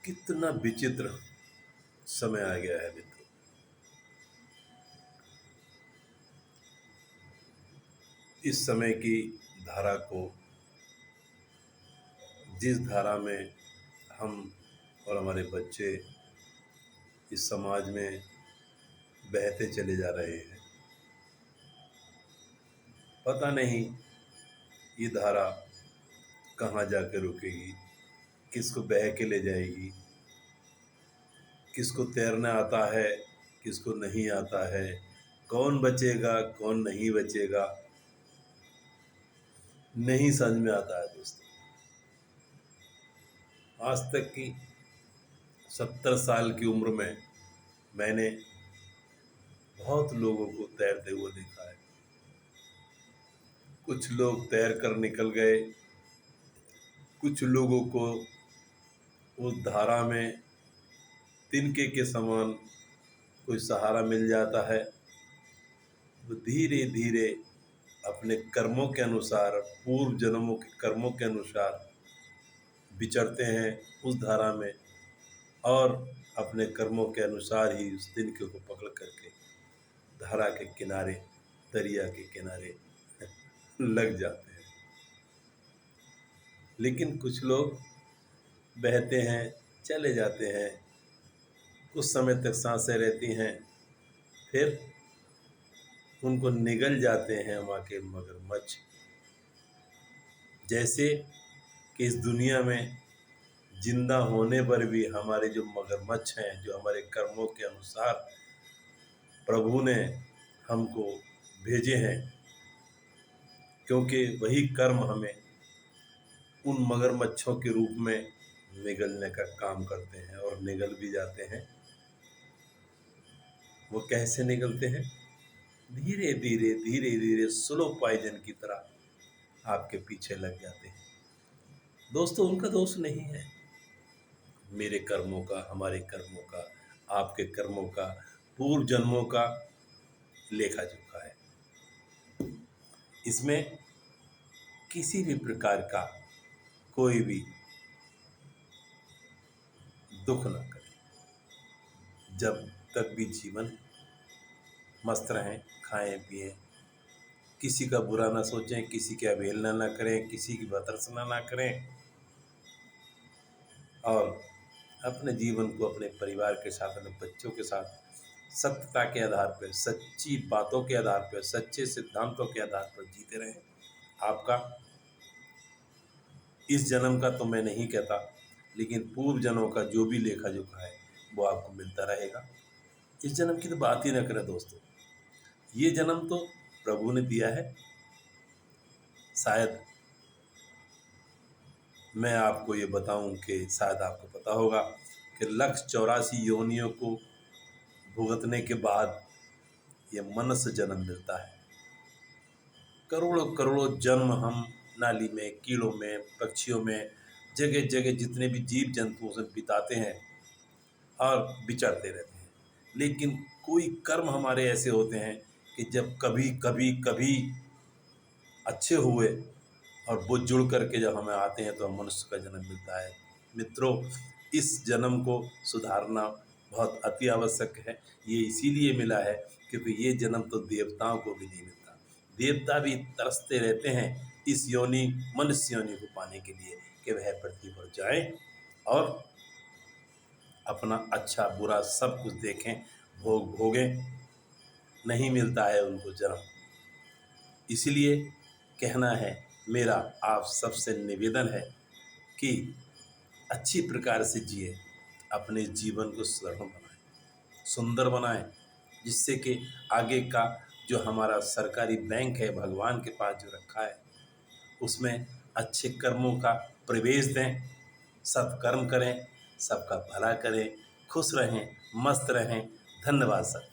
कितना विचित्र समय आ गया है मित्रों। इस समय की धारा को, जिस धारा में हम और हमारे बच्चे इस समाज में बहते चले जा रहे हैं, पता नहीं ये धारा कहाँ जाकर रुकेगी, किसको बह के ले जाएगी, किसको तैरना आता है, किसको नहीं आता है, कौन बचेगा कौन नहीं बचेगा, नहीं समझ में आता है दोस्तों। आज तक की 70 साल की उम्र में मैंने बहुत लोगों को तैरते हुए देखा है। कुछ लोग तैर कर निकल गए, कुछ लोगों को उस धारा में तिनके के समान कोई सहारा मिल जाता है। वो धीरे धीरे अपने कर्मों के अनुसार, पूर्व जन्मों के कर्मों के अनुसार विचरते हैं उस धारा में, और अपने कर्मों के अनुसार ही उस तिनके को पकड़ करके धारा के किनारे, दरिया के किनारे लग जाते हैं। लेकिन कुछ लोग बहते हैं, चले जाते हैं, कुछ समय तक सांसें रहती हैं, फिर उनको निगल जाते हैं वहाँ के मगरमच्छ। जैसे कि इस दुनिया में जिंदा होने पर भी हमारे जो मगरमच्छ हैं, जो हमारे कर्मों के अनुसार प्रभु ने हमको भेजे हैं, क्योंकि वही कर्म हमें उन मगरमच्छों के रूप में निगलने का काम करते हैं और निगल भी जाते हैं। वो कैसे निकलते हैं? धीरे धीरे धीरे धीरे स्लो पॉइजन की तरह आपके पीछे लग जाते हैं। दोस्तों, उनका दोष नहीं है, मेरे कर्मों का, हमारे कर्मों का, आपके कर्मों का, पूर्व जन्मों का लेखा जोखा है। इसमें किसी भी प्रकार का कोई भी दुख न करें। जब तक भी जीवन है, मस्त रहें, खाएं पिएं, किसी का बुरा ना सोचें, किसी की अवहेलना ना करें, किसी की भर्त्सना ना करें, और अपने जीवन को अपने परिवार के साथ, अपने बच्चों के साथ सत्यता के आधार पर, सच्ची बातों के आधार पर, सच्चे सिद्धांतों के आधार पर जीते रहें। आपका इस जन्म का तो मैं नहीं कहता, लेकिन पूर्व जन्मों का जो भी लेखा जोखा है वो आपको मिलता रहेगा। इस जन्म की तो बात ही ना करें दोस्तों। ये जन्म तो प्रभु ने दिया है। शायद मैं आपको ये बताऊं कि शायद आपको पता होगा कि 184 योनियों को भुगतने के बाद ये मनुष्य जन्म मिलता है। करोड़ों करोड़ों जन्म हम नाली में, कीड़ों में, पक्षियों में, जगह जगह जितने भी जीव जंतुओं से बिताते हैं और विचरते रहते हैं। लेकिन कोई कर्म हमारे ऐसे होते हैं कि जब कभी कभी कभी अच्छे हुए और वो जुड़ करके जब हमें आते हैं तो मनुष्य का जन्म मिलता है। मित्रों, इस जन्म को सुधारना बहुत अति आवश्यक है। ये इसीलिए मिला है क्योंकि ये जन्म तो देवताओं को भी नहीं मिलता। देवता भी तरसते रहते हैं इस योनि, मनुष्य योनि को पाने के लिए कि वह पृथ्वी पर जाएं और अपना अच्छा बुरा सब कुछ देखें, भोग भोगें। नहीं मिलता है उनको जन्म। इसलिए कहना है मेरा आप सबसे निवेदन है कि अच्छी प्रकार से जिए, अपने जीवन को सरल बनाएं, सुंदर बनाएं, जिससे कि आगे का जो हमारा सरकारी बैंक है भगवान के पास जो रखा है उसमें अच्छे कर्मों का प्रवेश दें, सत्कर्म करें, सबका भला करें, खुश रहें, मस्त रहें। धन्यवाद सर।